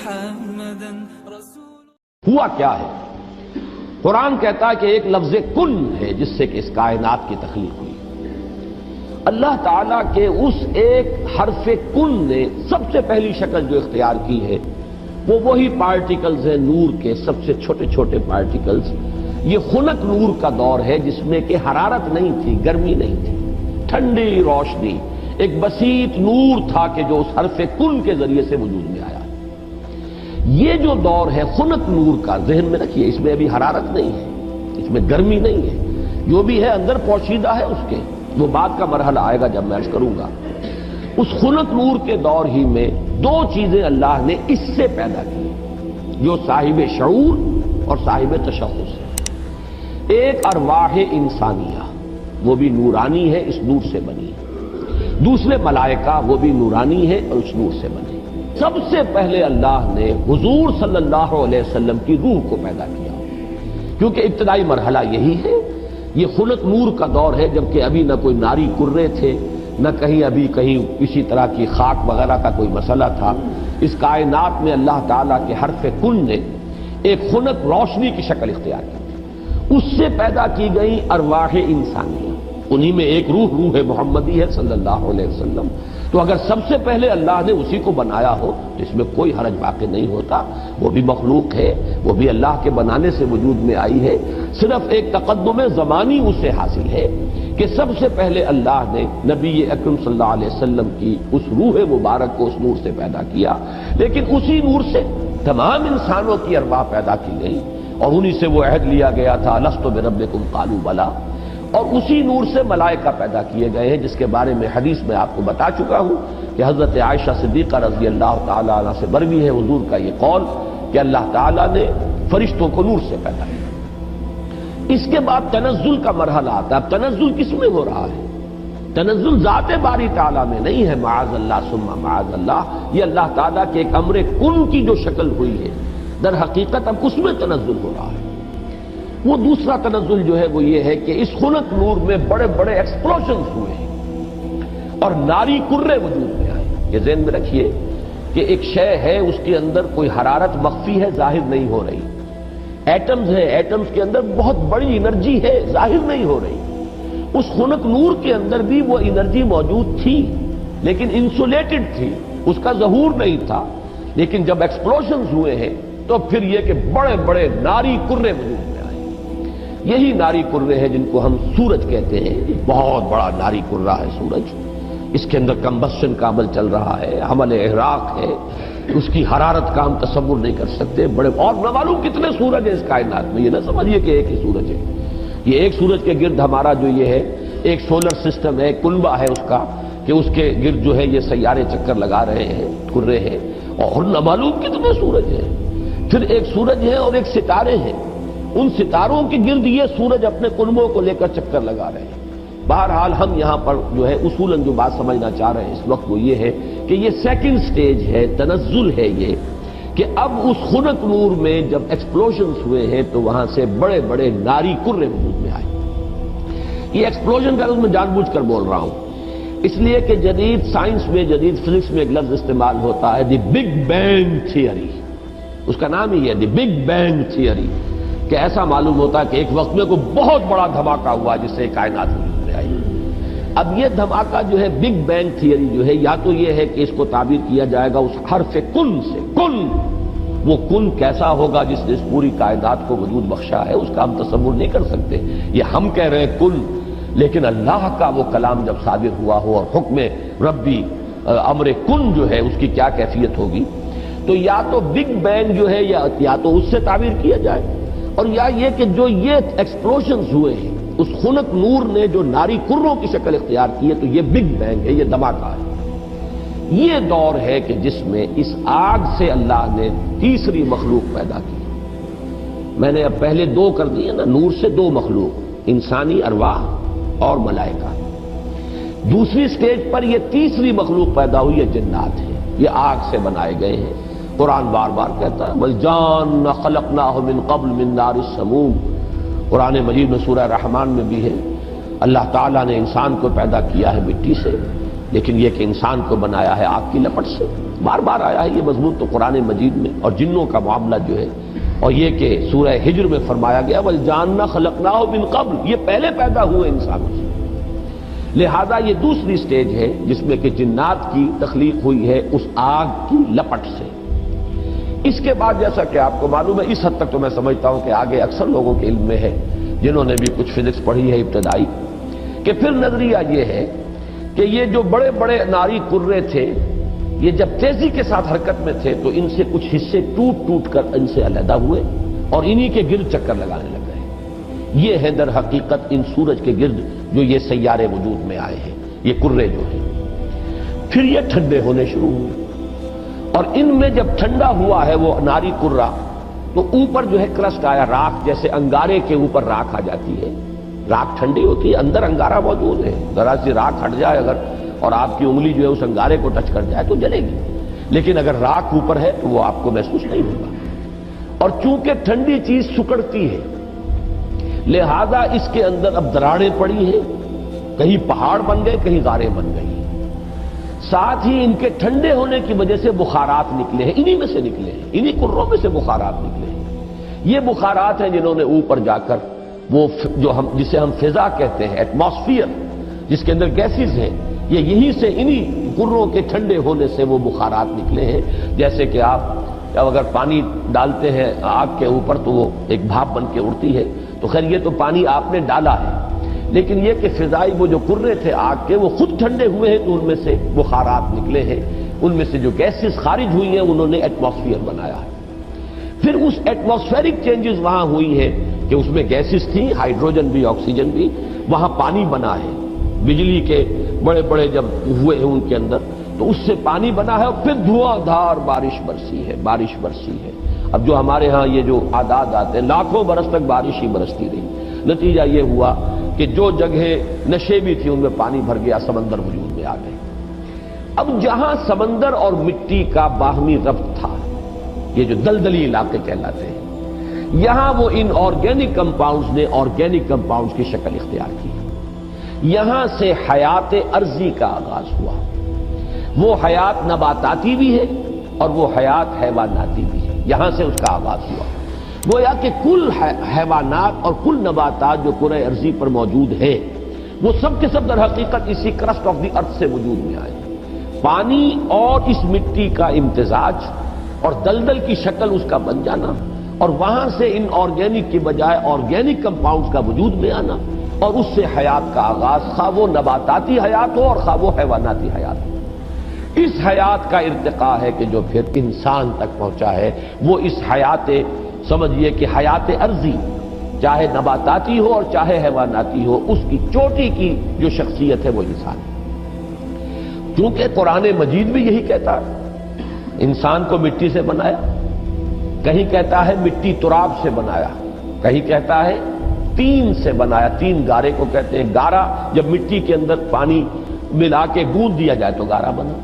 محمدا رسول ہوا کیا ہے؟ قرآن کہتا ہے کہ ایک لفظ کن ہے جس سے کہ اس کائنات کی تخلیق ہوئی۔ اللہ تعالیٰ کے اس ایک حرف کن نے سب سے پہلی شکل جو اختیار کی ہے وہ وہی پارٹیکلز ہیں نور کے، سب سے چھوٹے چھوٹے پارٹیکلز۔ یہ خنک نور کا دور ہے جس میں کہ حرارت نہیں تھی، گرمی نہیں تھی، ٹھنڈی روشنی، ایک بسیط نور تھا کہ جو اس حرف کن کے ذریعے سے وجود میں آیا۔ یہ جو دور ہے خنک نور کا، ذہن میں رکھیے، اس میں ابھی حرارت نہیں ہے، اس میں گرمی نہیں ہے، جو بھی ہے اندر پوشیدہ ہے اس کے، وہ بعد کا مرحلہ آئے گا جب میں عرض کروں گا۔ اس خنک نور کے دور ہی میں دو چیزیں اللہ نے اس سے پیدا کی جو صاحب شعور اور صاحب تشخص ہے۔ ایک ارواح انسانیہ، وہ بھی نورانی ہے، اس نور سے بنی ہے۔ دوسرے ملائکہ، وہ بھی نورانی ہے اور اس نور سے بنے۔ سب سے پہلے اللہ نے حضور صلی اللہ علیہ وسلم کی روح کو پیدا کیا، کیونکہ ابتدائی مرحلہ یہی ہے۔ یہ خنک نور کا دور ہے جبکہ ابھی نہ کوئی ناری کرے تھے، نہ کہیں کسی طرح کی خاک وغیرہ کا کوئی مسئلہ تھا۔ اس کائنات میں اللہ تعالیٰ کے حرف کن نے ایک خنک روشنی کی شکل اختیار کی، اس سے پیدا کی گئی ارواح انسانیہ، انہی میں ایک روح محمدی ہے صلی اللہ علیہ وسلم۔ تو اگر سب سے پہلے اللہ نے اسی کو بنایا ہو تو اس میں کوئی حرج واقع نہیں ہوتا، وہ بھی مخلوق ہے، وہ بھی اللہ کے بنانے سے وجود میں آئی ہے۔ صرف ایک تقدم زمانی اسے حاصل ہے کہ سب سے پہلے اللہ نے نبی اکرم صلی اللہ علیہ وسلم کی اس روح مبارک کو اس نور سے پیدا کیا، لیکن اسی نور سے تمام انسانوں کی ارواح پیدا کی گئی، اور انہی سے وہ عہد لیا گیا تھا الست بربکم قالوا بلی، اور اسی نور سے ملائکہ پیدا کیے گئے ہیں، جس کے بارے میں حدیث میں آپ کو بتا چکا ہوں کہ حضرت عائشہ صدیقہ رضی اللہ تعالی عنہ سے مروی ہے حضور کا یہ قول کہ اللہ تعالیٰ نے فرشتوں کو نور سے پیدا کیا۔ اس کے بعد تنزل کا مرحلہ آتا ہے۔ اب تنزل کس میں ہو رہا ہے؟ تنزل ذات باری تعالیٰ میں نہیں ہے، معاذ اللہ ثم معاذ اللہ، یہ اللہ تعالیٰ کے ایک امر کن کی جو شکل ہوئی ہے، در حقیقت اب اس میں تنزل ہو رہا ہے۔ وہ دوسرا تنزل جو ہے وہ یہ ہے کہ اس خنک نور میں بڑے بڑے ایکسپلوژنز ہوئے ہیں اور ناری کرے وجود میں آئے۔ یہ ذہن میں رکھیے کہ ایک شے ہے، اس کے اندر کوئی حرارت مخفی ہے، ظاہر نہیں ہو رہی۔ ایٹمز ہیں، ایٹمز کے اندر بہت بڑی انرجی ہے، ظاہر نہیں ہو رہی۔ اس خنک نور کے اندر بھی وہ انرجی موجود تھی لیکن انسولیٹڈ تھی، اس کا ظہور نہیں تھا۔ لیکن جب ایکسپلوژنز ہوئے ہیں تو پھر یہ کہ بڑے بڑے ناری کرے وجود میں آئے۔ یہی ناری کرے ہیں جن کو ہم سورج کہتے ہیں، بہت بڑا ناری کرہ ہے سورج، اس کے اندر کمبسشن کا عمل چل رہا ہے، حمل احراق ہے، اس کی حرارت کا ہم تصور نہیں کر سکتے۔ بڑے اور نہ معلوم کتنے سورج ہیں اس کائنات میں، یہ نہ سمجھیے کہ ایک ہی سورج ہے۔ یہ ایک سورج کے گرد ہمارا جو یہ ہے ایک سولر سسٹم ہے، کنبہ ہے اس کا، کہ اس کے گرد جو ہے یہ سیارے چکر لگا رہے ہیں، کرے ہیں، اور نہ معلوم کتنے سورج ہیں۔ پھر ایک سورج ہے اور ایک ستارے ہیں، ان ستاروں کے گرد یہ سورج اپنے کنبوں کو لے کر چکر لگا رہے ہیں۔ بہرحال ہم یہاں پر جو ہے اصولاً جو بات سمجھنا چاہ رہے ہیں اس وقت وہ یہ ہے کہ یہ سیکنڈ سٹیج ہے، تنزل ہے یہ، کہ اب اس خنک نور میں جب ایکسپلوژنز ہوئے ہیں تو وہاں سے بڑے بڑے ناری کرے وجود میں آئے۔ یہ ایکسپلوژن کا میں جان بوجھ کر بول رہا ہوں، اس لیے کہ جدید سائنس میں، جدید فزکس میں ایک لفظ استعمال ہوتا ہے دی بگ بینگ تھیوری، اس کا نام ہی ہے دی بگ بینگ تھیوری، کہ ایسا معلوم ہوتا ہے کہ ایک وقت میں کوئی بہت بڑا دھماکہ ہوا جس سے کائنات وجود میں آئی۔ اب یہ دھماکہ جو ہے بگ بینگ تھیوری جو ہے، یا تو یہ ہے کہ اس کو تعبیر کیا جائے گا اس حرف کن سے، کن، وہ کن کیسا ہوگا جس نے اس پوری کائنات کو وجود بخشا ہے، اس کا ہم تصور نہیں کر سکتے۔ یہ ہم کہہ رہے ہیں کن، لیکن اللہ کا وہ کلام جب صادر ہوا ہو اور حکم ربی امر کن جو ہے اس کی کیا کیفیت ہوگی، تو یا تو بگ بینگ جو ہے یا تو اس سے تعبیر کیا جائے، اور یا یہ کہ جو یہ ایکسپلوژنز ہوئے ہیں اس خنک نور نے جو ناری کروں کی شکل اختیار کی ہے، تو یہ بگ بینگ ہے، یہ دھماکہ ہے۔ یہ دور ہے کہ جس میں اس آگ سے اللہ نے تیسری مخلوق پیدا کی۔ میں نے اب پہلے دو کر دیے نا، نور سے دو مخلوق، انسانی ارواح اور ملائکہ۔ دوسری سٹیج پر یہ تیسری مخلوق پیدا ہوئی ہے، جنات ہیں، یہ آگ سے بنائے گئے ہیں۔ قرآن بار بار کہتا ہے وَالْجَانَّ خَلَقْنَاهُ مِنْ قَبْلُ مِنْ نَارِ السَّمُومِ، قرآن مجید میں سورہ رحمان میں بھی ہے، اللہ تعالیٰ نے انسان کو پیدا کیا ہے مٹی سے، لیکن یہ کہ انسان کو بنایا ہے آگ کی لپٹ سے. بار بار آیا ہے یہ مضمون تو قرآن مجید میں. اور جنوں کا معاملہ جو ہے، اور یہ کہ سورہ ہجر میں فرمایا گیا وَالْجَانَّ خَلَقْنَاهُ مِن قَبْلُ، یہ پہلے پیدا ہوئے انسانوں سے. لہذا یہ دوسری سٹیج ہے جس میں کہ جنات کی تخلیق ہوئی ہے اس آگ کی لپٹ سے. اس کے بعد جیسا کہ آپ کو معلوم ہے، اس حد تک تو میں سمجھتا ہوں کہ آگے اکثر لوگوں کے علم میں ہے جنہوں نے بھی کچھ فزکس پڑھی ہے ابتدائی، کہ پھر نظریہ یہ ہے کہ یہ جو بڑے بڑے ناری کرے تھے یہ جب تیزی کے ساتھ حرکت میں تھے تو ان سے کچھ حصے ٹوٹ ٹوٹ کر ان سے علیحدہ ہوئے اور انہی کے گرد چکر لگانے لگ گئے. یہ ہے در حقیقت ان سورج کے گرد جو یہ سیارے وجود میں آئے ہیں، یہ کرے جو ہیں. پھر یہ ٹھنڈے ہونے شروع ہوئے اور ان میں جب ٹھنڈا ہوا ہے وہ ناری کرہ تو اوپر جو ہے کرسٹ آیا، راکھ، جیسے انگارے کے اوپر راکھ آ جاتی ہے. راکھ ٹھنڈی ہوتی ہے، اندر انگارہ موجود ہے، ذرا سی راکھ ہٹ جائے اگر اور آپ کی انگلی جو ہے اس انگارے کو ٹچ کر جائے تو جلے گی، لیکن اگر راکھ اوپر ہے تو وہ آپ کو محسوس نہیں ہوگا. اور چونکہ ٹھنڈی چیز سکڑتی ہے لہذا اس کے اندر اب دراڑیں پڑی ہیں، کہیں پہاڑ بن گئے کہیں غاریں بن گئی. ساتھ ہی ان کے ٹھنڈے ہونے کی وجہ سے بخارات نکلے ہیں، انہی میں سے نکلے ہیں، انہی کروں میں سے بخارات نکلے ہیں. یہ بخارات ہیں جنہوں نے اوپر جا کر وہ جو جسے ہم فضا کہتے ہیں، ایٹماسفیئر جس کے اندر گیسز ہیں، یہ یہیں سے انہی کروں کے ٹھنڈے ہونے سے وہ بخارات نکلے ہیں. جیسے کہ آپ اگر پانی ڈالتے ہیں آگ کے اوپر تو وہ ایک بھاپ بن کے اڑتی ہے، تو خیر یہ تو پانی آپ نے ڈالا ہے، لیکن یہ کہ فضائی وہ جو کرے تھے آگ کے وہ خود ٹھنڈے ہوئے ہیں تو ان میں سے بخارات نکلے ہیں، ان میں سے جو گیسز خارج ہوئی ہیں انہوں نے ایٹماسفیئر بنایا ہے. پھر اس ایٹماسفیرک چینجز وہاں ہوئی ہیں کہ اس میں گیسز تھیں، ہائیڈروجن بھی آکسیجن بھی، وہاں پانی بنا ہے. بجلی کے بڑے بڑے جب ہوئے ہیں ان کے اندر تو اس سے پانی بنا ہے اور پھر دھواں دھار بارش برسی ہے، بارش برسی ہے. اب جو ہمارے ہاں یہ جو اعداد آتے ہیں لاکھوں برس تک بارش ہی برستی رہی. نتیجہ یہ ہوا کہ جو جگہیں نشیبی تھی ان میں پانی بھر گیا، سمندر وجود میں آ گئے. اب جہاں سمندر اور مٹی کا باہمی ربط تھا، یہ جو دلدلی علاقے کہلاتے ہیں، یہاں وہ ان آرگینک کمپاؤنڈز نے آرگینک کمپاؤنڈز کی شکل اختیار کی. یہاں سے حیات ارضی کا آغاز ہوا. وہ حیات نباتاتی بھی ہے اور وہ حیات حیواناتی بھی ہے، یہاں سے اس کا آغاز ہوا. گویا کہ کل حیوانات اور کل نباتات جو کرۂ ارضی پر موجود ہیں وہ سب کے سب در حقیقت اسی کرسٹ آف دی ارتھ سے وجود میں آئے. پانی اور اس مٹی کا امتزاج اور دلدل کی شکل اس کا بن جانا اور وہاں سے ان آرگینک کی بجائے آرگینک کمپاؤنڈز کا وجود میں آنا اور اس سے حیات کا آغاز، خواہ وہ نباتاتی حیات ہو اور خواہ وہ حیواناتی حیات ہو. اس حیات کا ارتقاء ہے کہ جو پھر انسان تک پہنچا ہے. وہ اس حیات، سمجھیے کہ حیات ارضی چاہے نباتاتی ہو اور چاہے حیواناتی ہو، اس کی چوٹی کی جو شخصیت ہے وہ انسان ہے. کیونکہ قرآن مجید بھی یہی کہتا ہے، انسان کو مٹی سے بنایا، کہیں کہتا ہے مٹی تراب سے بنایا، کہیں کہتا ہے تین سے بنایا. تین گارے کو کہتے ہیں. گارا جب مٹی کے اندر پانی ملا کے گوندھ دیا جائے تو گارا بنا.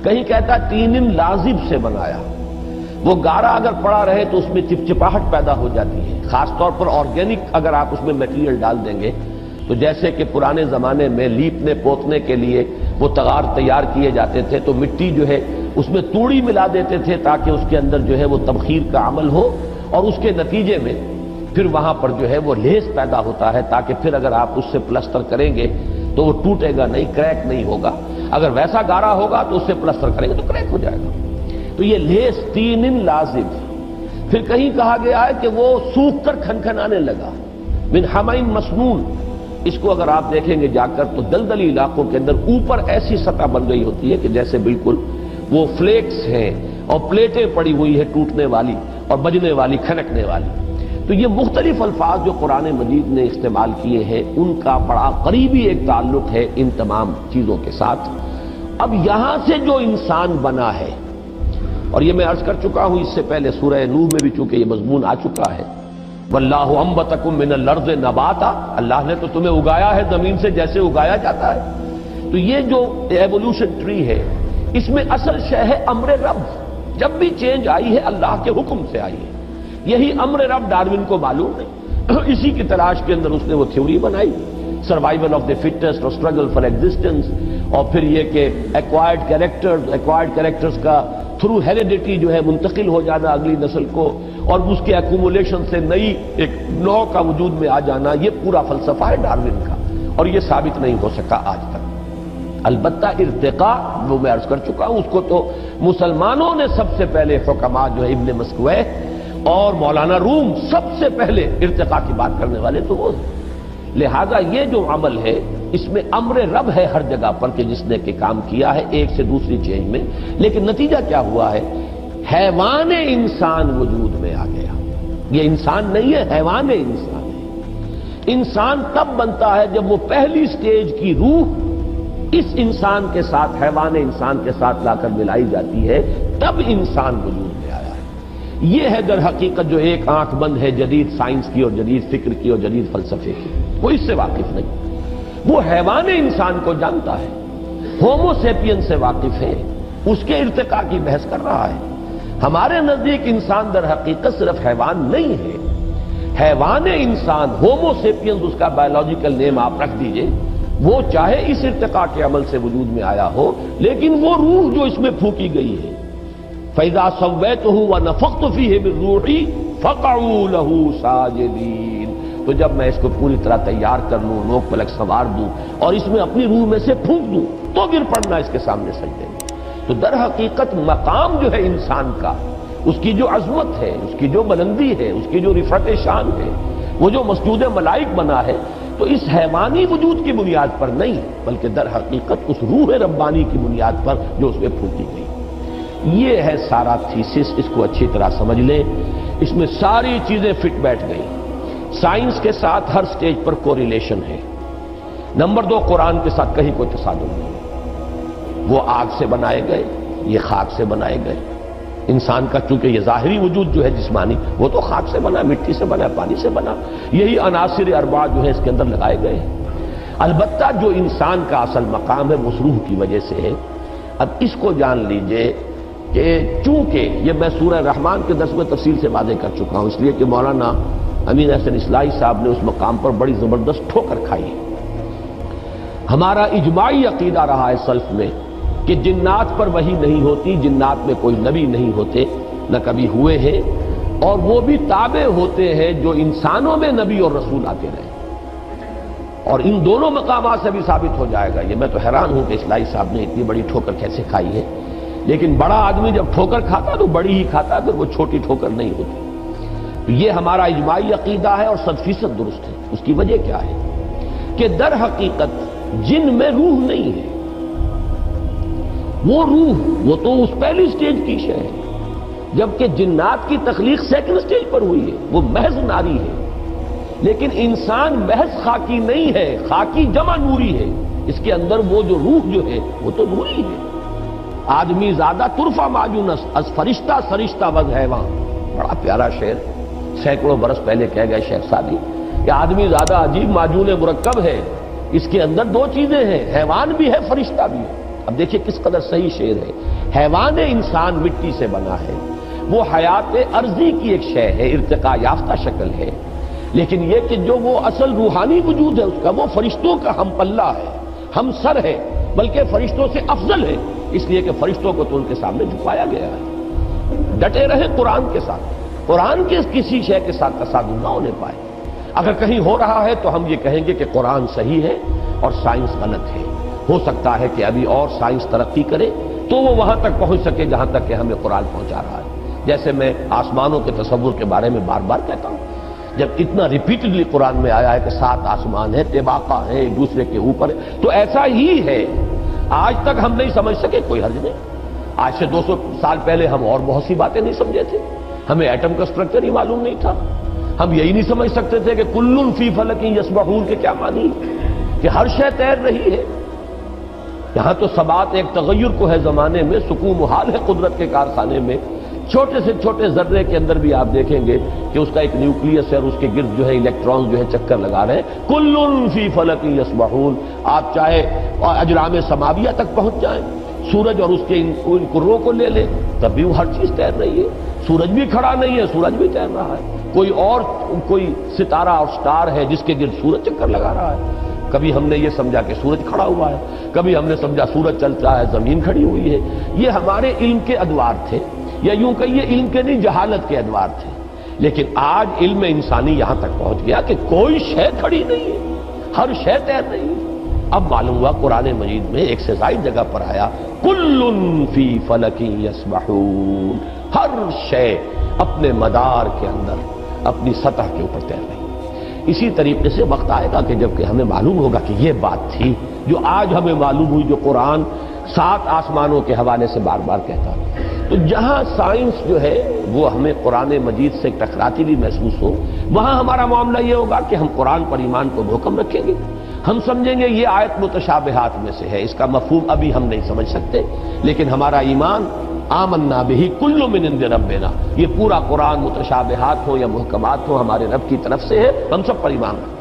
کہیں کہتا ہے تین لازب سے بنایا. وہ گارا اگر پڑا رہے تو اس میں چپچپاہٹ پیدا ہو جاتی ہے، خاص طور پر آرگینک اگر آپ اس میں میٹیریل ڈال دیں گے تو جیسے کہ پرانے زمانے میں لیپنے پوتنے کے لیے وہ تغار تیار کیے جاتے تھے تو مٹی جو ہے اس میں توڑی ملا دیتے تھے تاکہ اس کے اندر جو ہے وہ تبخیر کا عمل ہو اور اس کے نتیجے میں پھر وہاں پر جو ہے وہ لیس پیدا ہوتا ہے تاکہ پھر اگر آپ اس سے پلسٹر کریں گے تو وہ ٹوٹے گا نہیں، کریک نہیں ہوگا. اگر ویسا گارا ہوگا تو اس سے پلسٹر کریں گے تو کریک ہو جائے گا. تو یہ لیس تین لازم. پھر کہیں کہا گیا ہے کہ وہ سوکھ کر کھنکھنانے لگا، من حمائن مسنون. اس کو اگر آپ دیکھیں گے جا کر تو دلدلی علاقوں کے اندر اوپر ایسی سطح بن گئی ہوتی ہے کہ جیسے بالکل وہ فلیکس ہیں اور پلیٹیں پڑی ہوئی ہے ٹوٹنے والی اور بجنے والی، کھنکنے والی. تو یہ مختلف الفاظ جو قرآن مجید نے استعمال کیے ہیں ان کا بڑا قریبی ایک تعلق ہے ان تمام چیزوں کے ساتھ. اب یہاں سے جو انسان بنا ہے، اور یہ میں عرض کر چکا ہوں اس سے پہلے سورہ نوح میں بھی چونکہ یہ مضمون آ چکا ہے، واللہ انبتکم من الارض نباتا، اللہ نے تو تمہیں اگایا ہے زمین سے جیسے اگایا جاتا ہے. تو یہ جو ایوولوشن ٹری ہے اس میں اصل شے ہے امر رب. جب بھی چینج آئی ہے اللہ کے حکم سے آئی ہے. یہی امر رب ڈارون کو معلوم ہے، اسی کی تلاش کے اندر اس نے وہ تھیوری بنائی سروائیول آف دی فٹسٹ اور اسٹرگل فار ایگزسٹنس، اور پھر یہ کہ ایکوائرڈ کیریکٹرز کا تھرو ہیریڈیٹی جو ہے منتقل ہو جانا اگلی نسل کو، اور اس کے ایکومولیشن سے نئی ایک نو کا وجود میں آ جانا، یہ پورا فلسفہ ہے ڈارون کا، اور یہ ثابت نہیں ہو سکا آج تک۔ البتہ ارتقاء وہ میں عرض کر چکا ہوں، اس کو تو مسلمانوں نے سب سے پہلے حکماء جو ہے ابن مسکوہ اور مولانا روم سب سے پہلے ارتقاء کی بات کرنے والے تو وہ ہیں۔ لہذا یہ جو عمل ہے اس میں امر رب ہے ہر جگہ پر کہ جس نے کہ کام کیا ہے ایک سے دوسری چینج میں، لیکن نتیجہ کیا ہوا ہے؟ حیوان انسان وجود میں آ گیا۔ یہ انسان نہیں ہے، حیوان انسان ہے۔ انسان تب بنتا ہے جب وہ پہلی سٹیج کی روح اس انسان کے ساتھ، حیوان انسان کے ساتھ لا کر ملائی جاتی ہے، تب انسان وجود میں آیا ہے۔ یہ ہے در حقیقت جو ایک آنکھ بند ہے جدید سائنس کی اور جدید فکر کی اور جدید فلسفے کی، وہ اس سے واقف نہیں، وہ حیوان انسان کو جانتا ہے، ہومو سیپین سے واقف ہے، اس کے ارتقاء کی بحث کر رہا ہے۔ ہمارے نزدیک انسان در حقیقت صرف حیوان نہیں ہے، حیوان انسان، ہومو سیپینز اس کا بایولوجیکل نیم آپ رکھ دیجئے، وہ چاہے اس ارتقاء کے عمل سے وجود میں آیا ہو، لیکن وہ روح جو اس میں پھونکی گئی ہے، فَإِذَا سَوَّيْتُهُ وَنَفَخْتُ فِيهِ مِن رُّوحِي فَقَعُوا لَهُ سَاجِدِينَ، تو جب میں اس کو پوری طرح تیار کر لوں، نوک پلک سنوار دوں اور اس میں اپنی روح میں سے پھونک دوں تو گر پڑنا اس کے سامنے سجدے میں۔ تو در حقیقت مقام جو ہے انسان کا، اس کی جو عظمت ہے، اس کی جو بلندی ہے، اس کی جو رفعت شان ہے، وہ جو مسجود ملائک بنا ہے، تو اس حیوانی وجود کی بنیاد پر نہیں، بلکہ در حقیقت اس روح ربانی کی بنیاد پر جو اس میں پھونکی گئی۔ یہ ہے سارا تھیسس، اس کو اچھی طرح سمجھ لیں، اس میں ساری چیزیں فٹ بیٹھ گئی۔ سائنس کے ساتھ ہر سٹیج پر کوریلیشن ہے۔ نمبر 2، قرآن کے ساتھ کہیں کوئی تصادم نہیں، وہ آگ سے بنائے گئے، یہ خاک سے بنائے گئے۔ انسان کا چونکہ یہ ظاہری وجود جو ہے جسمانی، وہ تو خاک سے بنا، مٹی سے بنا، پانی سے بنا، یہی عناصر اربعہ جو ہے اس کے اندر لگائے گئے ہیں۔ البتہ جو انسان کا اصل مقام ہے وہ اس روح کی وجہ سے ہے۔ اب اس کو جان لیجئے کہ چونکہ یہ میں سورہ رحمان کے درس میں تفصیل سے واضح کر چکا ہوں، اس لیے کہ مولانا امین احسن اصلاحی صاحب نے اس مقام پر بڑی زبردست ٹھوکر کھائی ہے۔ ہمارا اجماعی عقیدہ رہا ہے سلف میں کہ جنات پر وحی نہیں ہوتی، جنات میں کوئی نبی نہیں ہوتے، نہ کبھی ہوئے ہیں، اور وہ بھی تابع ہوتے ہیں جو انسانوں میں نبی اور رسول آتے رہے۔ اور ان دونوں مقامات سے بھی ثابت ہو جائے گا۔ یہ میں تو حیران ہوں کہ اصلاحی صاحب نے اتنی بڑی ٹھوکر کیسے کھائی ہے، لیکن بڑا آدمی جب ٹھوکر کھاتا تو بڑی ہی کھاتا، پھر وہ چھوٹی ٹھوکر نہیں ہوتی۔ تو یہ ہمارا اجماعی عقیدہ ہے اور 100% درست ہے۔ اس کی وجہ کیا ہے کہ در حقیقت جن میں روح نہیں ہے، وہ روح وہ تو اس پہلی سٹیج کی شے ہے، جبکہ جنات کی تخلیق سیکنڈ سٹیج پر ہوئی ہے، وہ محض ناری ہے۔ لیکن انسان محض خاکی نہیں ہے، خاکی جمع نوری ہے، اس کے اندر وہ جو روح جو ہے وہ تو نوری ہے۔ آدمی زیادہ ترفع معجونس از فرشتہ سرشتہ وز حیوان، بڑا پیارا شعر سینکڑوں برس پہلے کہہ گئے شیخ سعدی کہ آدمی زیادہ عجیب معجون مرکب ہے، اس کے اندر دو چیزیں ہیں، حیوان بھی ہے، فرشتہ بھی ہے۔ اب دیکھیں کس قدر صحیح شعر ہے۔ حیوان انسان مٹی سے بنا ہے، وہ حیات ارضی کی ایک شے ہے، ارتقاء یافتہ شکل ہے، لیکن یہ کہ جو وہ اصل روحانی وجود ہے اس کا، وہ فرشتوں کا ہم پلہ ہے، ہم سر ہے، بلکہ فرشتوں سے افضل ہے، اس لیے کہ فرشتوں کو تو ان کے سامنے جھکایا گیا ہے۔ ڈٹے رہے قرآن کے ساتھ، قرآن کے کسی شے کے ساتھ تصادم نہ ہونے پائے۔ اگر کہیں ہو رہا ہے تو ہم یہ کہیں گے کہ قرآن صحیح ہے اور سائنس غلط ہے۔ ہو سکتا ہے کہ ابھی اور سائنس ترقی کرے تو وہ وہاں تک پہنچ سکے جہاں تک کہ ہمیں قرآن پہنچا رہا ہے۔ جیسے میں آسمانوں کے تصور کے بارے میں بار بار کہتا ہوں، جب اتنا ریپیٹڈلی قرآن میں آیا ہے کہ 7 آسمان ہیں، طباقہ ہیں، ایک دوسرے کے اوپر، تو ایسا ہی ہے۔ آج تک ہم نہیں سمجھ سکے، کوئی حرج نہیں۔ آج سے 200 سال پہلے ہم اور بہت سی باتیں نہیں سمجھے تھے، ہمیں ایٹم کا سٹرکچر ہی معلوم نہیں تھا، ہم یہی نہیں سمجھ سکتے تھے کہ کل فی فلک یسبحون کے کیا معنی، کہ ہر شے تیر رہی ہے۔ یہاں تو ثبات ایک تغیر کو ہے زمانے میں، سکون محال ہے قدرت کے کارخانے میں۔ چھوٹے سے چھوٹے ذرے کے اندر بھی آپ دیکھیں گے کہ اس کا ایک نیوکلیس ہے اور اس کے گرد جو ہے الیکٹران جو ہے چکر لگا رہے ہیں۔ کل فی فلک یسبحون، آپ چاہے اجرام سماویہ تک پہنچ جائیں، سورج اور اس کے ان کروں کو لے لیں، تب بھی وہ ہر چیز تیر رہی ہے۔ سورج بھی کھڑا نہیں ہے، سورج بھی تیر رہا ہے۔ کوئی ستارہ اور سٹار ہے جس کے گرد سورج چکر لگا رہا ہے۔ کبھی ہم نے یہ سمجھا کہ سورج کھڑا ہوا ہے، کبھی ہم نے سمجھا سورج چلتا ہے زمین کھڑی ہوئی ہے۔ یہ ہمارے علم کے ادوار تھے، یا یوں کہیے علم کے نہیں جہالت کے ادوار تھے۔ لیکن آج علم انسانی یہاں تک پہنچ گیا کہ کوئی شے کھڑی نہیں ہے، ہر شے تیر رہی ہے۔ اب معلوم ہوا قرآن مجید میں ایک سے زائد جگہ پر آیا کل فی فلک یسبحون، ہر شے اپنے مدار کے اندر اپنی سطح کے اوپر تیر رہی ہے۔ اسی طریقے سے وقت آئے گا کہ جب کہ ہمیں معلوم ہوگا کہ یہ بات تھی جو آج ہمیں معلوم ہوئی، جو قرآن 7 آسمانوں کے حوالے سے بار بار کہتا ہے۔ تو جہاں سائنس جو ہے وہ ہمیں قرآن مجید سے ٹکراتی بھی محسوس ہو، وہاں ہمارا معاملہ یہ ہوگا کہ ہم قرآن پر ایمان کو محکم رکھیں گے۔ ہم سمجھیں گے یہ آیت متشابہات میں سے ہے، اس کا مفہوم ابھی ہم نہیں سمجھ سکتے، لیکن ہمارا ایمان آمنا بہ کل من عند ربنا، یہ پورا قرآن متشابہات ہو یا محکمات ہو ہمارے رب کی طرف سے ہے، ہم سب پر ایمان رکھتے ہیں۔